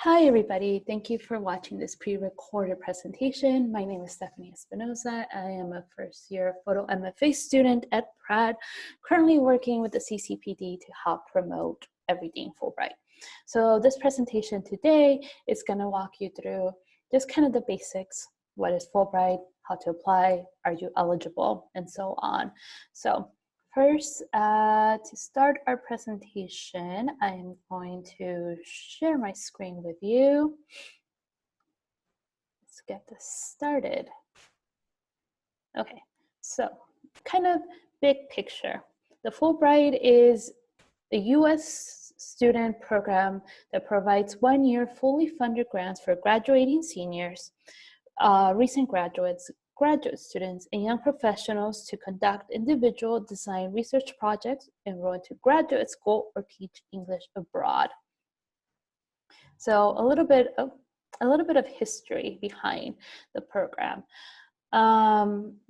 Hi, everybody. Thank you for watching this pre-recorded presentation. My name is Stephanie Espinosa. I am a first-year photo MFA student at Pratt, currently working with the CCPD to help promote everything Fulbright. So this presentation today is going to walk you through just kind of the basics. What is Fulbright? How to apply? Are you eligible? And so on. So first, to start our presentation, I am going to share my screen with you. Let's get this started. Okay, so kind of big picture. The Fulbright is a U.S. student program that provides 1 year fully funded grants for graduating seniors, recent graduates, graduate students, and young professionals to conduct individual design research projects, enroll into graduate school, or teach English abroad. So a little bit of history behind the program.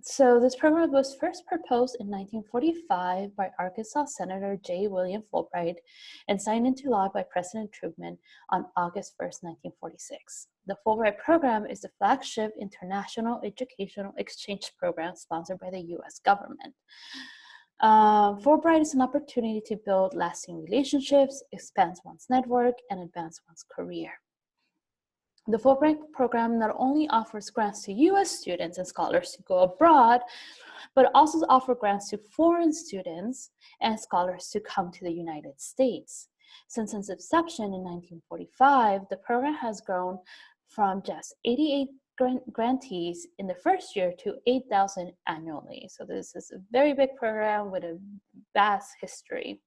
So this program was first proposed in 1945 by Arkansas Senator J. William Fulbright and signed into law by President Truman on August 1st, 1946. The Fulbright program is the flagship international educational exchange program sponsored by the U.S. government. Fulbright is an opportunity to build lasting relationships, expand one's network, and advance one's career. The Fulbright program not only offers grants to U.S. students and scholars to go abroad, but also offers grants to foreign students and scholars to come to the United States. Since its inception in 1945, the program has grown from just 88 grantees in the first year to 8,000 annually. So this is a very big program with a vast history.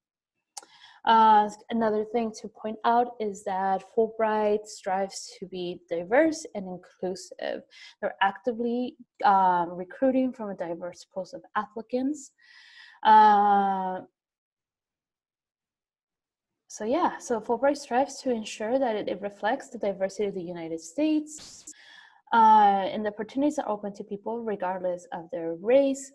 Another thing to point out is that Fulbright strives to be diverse and inclusive. They're actively recruiting from a diverse pool of applicants. So Fulbright strives to ensure that it reflects the diversity of the United States, and the opportunities are open to people regardless of their race,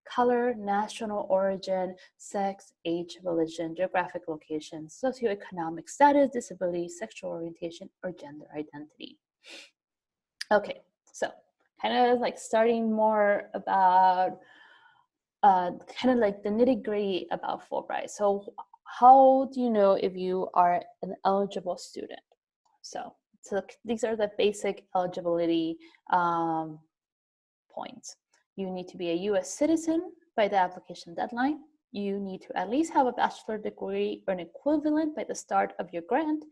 color, national origin, sex, age, religion, geographic location, socioeconomic status, disability, sexual orientation, or gender identity. Okay, so kind of like starting more about kind of like the nitty-gritty about Fulbright. So how do you know if you are an eligible student? So these are the basic eligibility points. You need to be a U.S. citizen by the application deadline. You need to at least have a bachelor's degree or an equivalent by the start of your grant.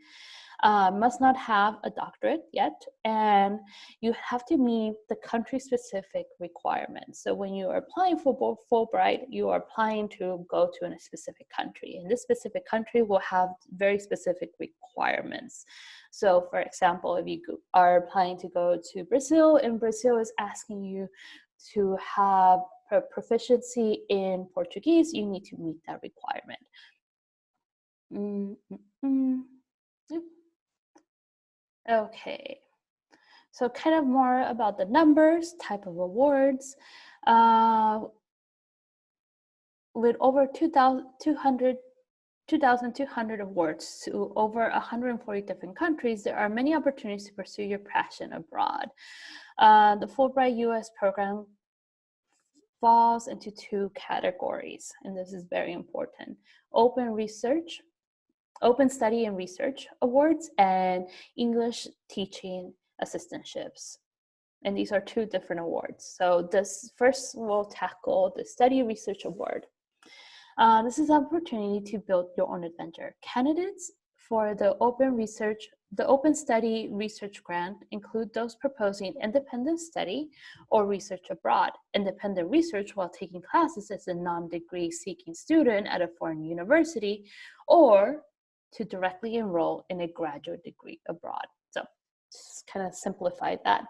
Must not have a doctorate yet, and you have to meet the country-specific requirements. So when you are applying for Fulbright, you are applying to go to a specific country, and this specific country will have very specific requirements. So for example, if you are applying to go to Brazil, and Brazil is asking you to have proficiency in Portuguese, you need to meet that requirement. Okay, so kind of more about the numbers, type of awards. With over 2,200 awards to over 140 different countries, there are many opportunities to pursue your passion abroad. The Fulbright U.S. program falls into two categories, and this is very important: Open Study and Research Awards, and English Teaching Assistantships. And these are two different awards. So this first will tackle the Study Research Award. This is an opportunity to build your own adventure. Candidates for the Open Study Research Grant include those proposing independent study or research abroad, independent research while taking classes as a non-degree seeking student at a foreign university, or to directly enroll in a graduate degree abroad. So just kind of simplify that.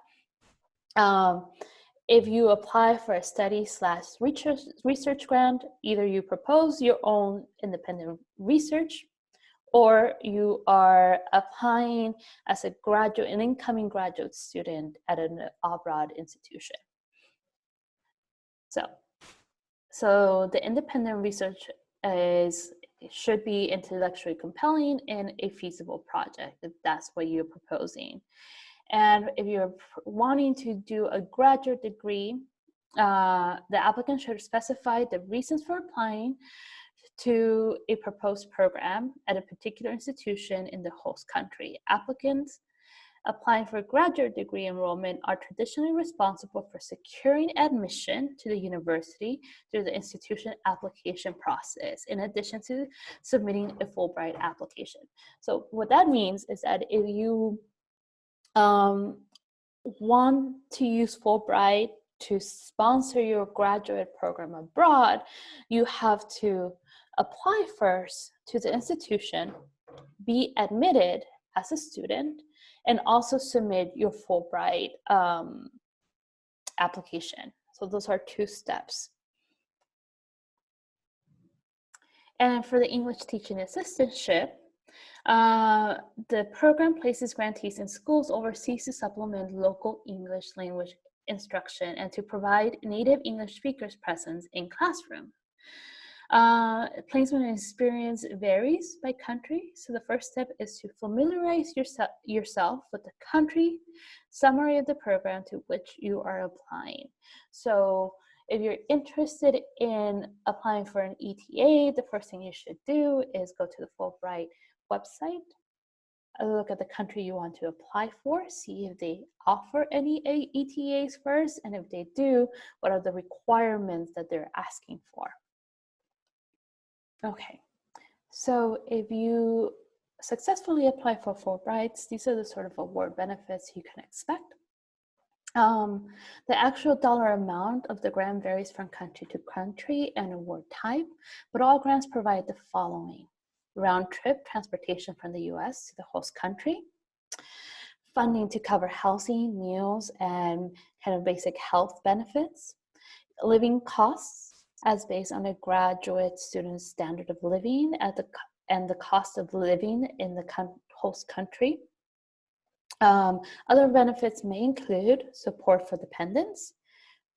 If you apply for a study/research grant, either you propose your own independent research, or you are applying as an incoming graduate student at an abroad institution. So the independent research is it should be intellectually compelling and a feasible project, if that's what you're proposing. And if you're wanting to do a graduate degree, the applicant should specify the reasons for applying to a proposed program at a particular institution in the host country. Applicants applying for graduate degree enrollment are traditionally responsible for securing admission to the university through the institution application process, in addition to submitting a Fulbright application. So what that means is that if you want to use Fulbright to sponsor your graduate program abroad, you have to apply first to the institution, be admitted as a student, and also submit your Fulbright application. So those are 2 steps. And for the English teaching assistantship, the program places grantees in schools overseas to supplement local English language instruction and to provide native English speakers presence in classroom. Placement experience varies by country. So the first step is to familiarize yourself with the country summary of the program to which you are applying. So if you're interested in applying for an ETA, the first thing you should do is go to the Fulbright website, look at the country you want to apply for, see if they offer any ETAs first, and if they do, what are the requirements that they're asking for. Okay, so if you successfully apply for Fulbrights, these are the sort of award benefits you can expect. The actual dollar amount of the grant varies from country to country and award type, but all grants provide the following: round-trip transportation from the US to the host country, funding to cover housing, meals, and kind of basic health benefits, living costs as based on a graduate student's standard of living and the cost of living in the host country. Other benefits may include support for dependents,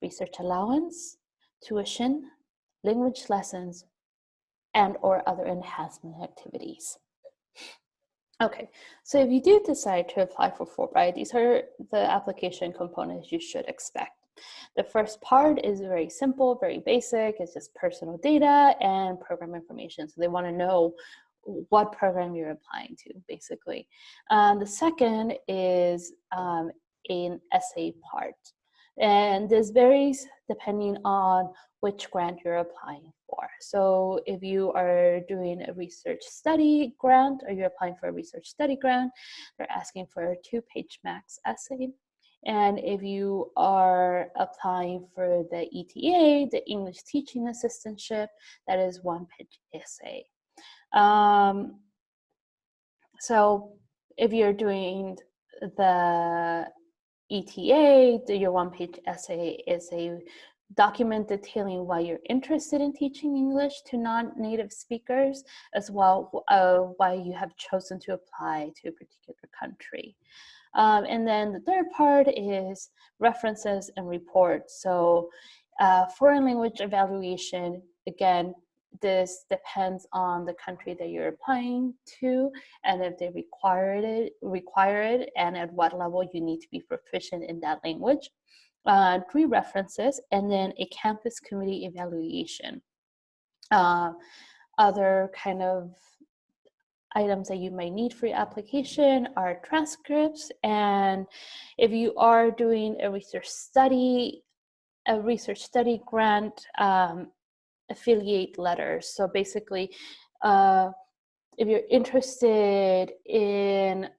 research allowance, tuition, language lessons, and or other enhancement activities. Okay, so if you do decide to apply for Fulbright, these are the application components you should expect. The first part is very simple, very basic. It's just personal data and program information. So they want to know what program you're applying to, basically. The second is an essay part. And this varies depending on which grant you're applying for. So if you are doing a research study grant or you're applying for a research study grant, they're asking for a 2-page max essay. And if you are applying for the ETA, the English Teaching Assistantship, that is 1-page essay. So if you're doing the ETA, your 1-page essay is a document detailing why you're interested in teaching English to non-native speakers, as well why you have chosen to apply to a particular country. And then the third part is references and reports. So foreign language evaluation, again, this depends on the country that you're applying to and if they require it and at what level you need to be proficient in that language. 3 references, and then a campus committee evaluation. Other kind of items that you might need for your application are transcripts, and if you are doing a research study grant, affiliate letters. So basically, if you're interested in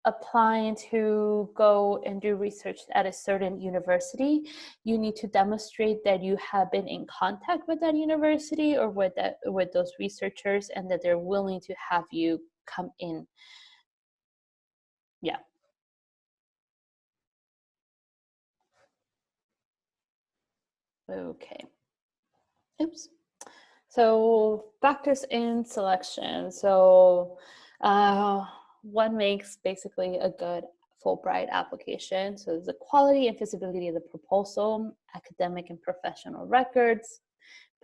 applying to go and do research at a certain university, you need to demonstrate that you have been in contact with that university or with those researchers, and that they're willing to have you come in. Yeah. Okay. Oops. So factors in selection. So what makes basically a good Fulbright application? So the quality and feasibility of the proposal, academic and professional records,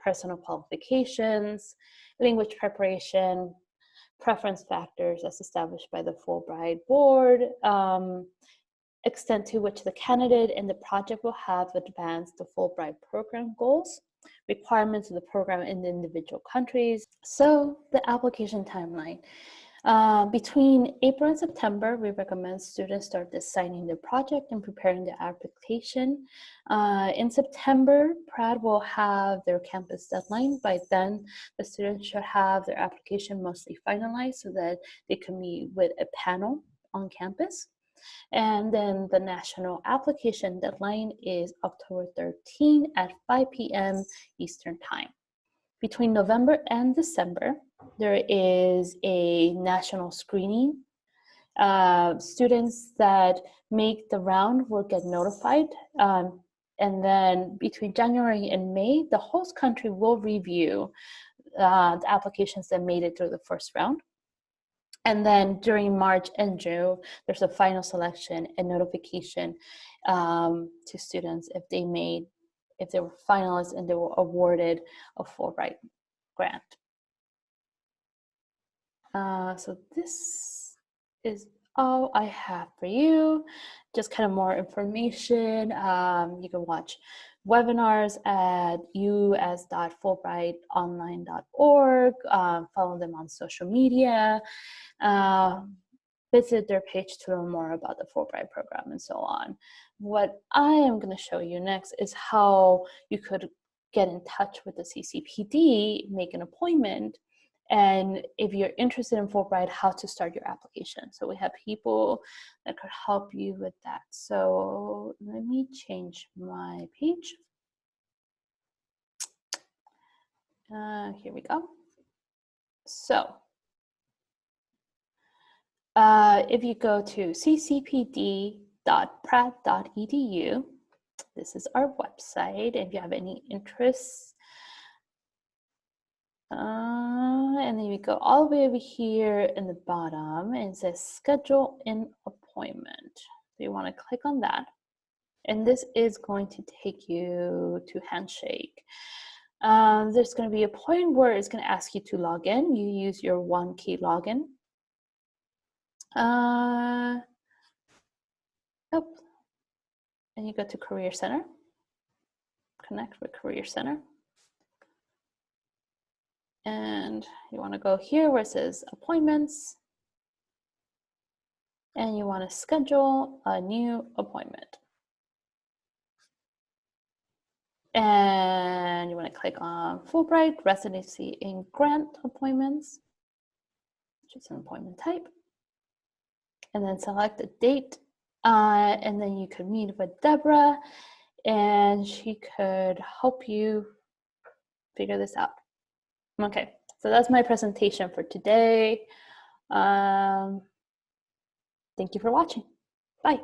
personal qualifications, language preparation, preference factors as established by the Fulbright board, extent to which the candidate and the project will have advanced the Fulbright program goals, requirements of the program in the individual countries. So the application timeline. Between April and September, we recommend students start designing their project and preparing the application. In September, Pratt will have their campus deadline. By then, the students should have their application mostly finalized so that they can meet with a panel on campus. And then the national application deadline is October 13 at 5 p.m. Eastern Time. Between November and December, there is a national screening. Students that make the round will get notified. And then between January and May, the host country will review the applications that made it through the first round. And then during March and June, there's a final selection and notification to students if they were finalists and they were awarded a Fulbright grant. So this is all I have for you. Just kind of more information. You can watch webinars at us.fulbrightonline.org. Follow them on social media. Visit their page to learn more about the Fulbright program and so on. What I am going to show you next is how you could get in touch with the CCPD, make an appointment, and if you're interested in Fulbright, how to start your application. So we have people that could help you with that. So let me change my page. Here we go. So if you go to ccpd.pratt.edu, this is our website. If you have any interests, and then we go all the way over here in the bottom and it says schedule an appointment. So you want to click on that. And this is going to take you to Handshake. There's going to be a point where it's going to ask you to log in. You use your one key login. Yep. And you go to Career Center. Connect with Career Center. And you want to go here where it says appointments. And you want to schedule a new appointment. And you want to click on Fulbright Residency and Grant Appointments, which is an appointment type. And then select a date. And then you could meet with Deborah and she could help you figure this out. Okay, so that's my presentation for today. Thank you for watching. Bye.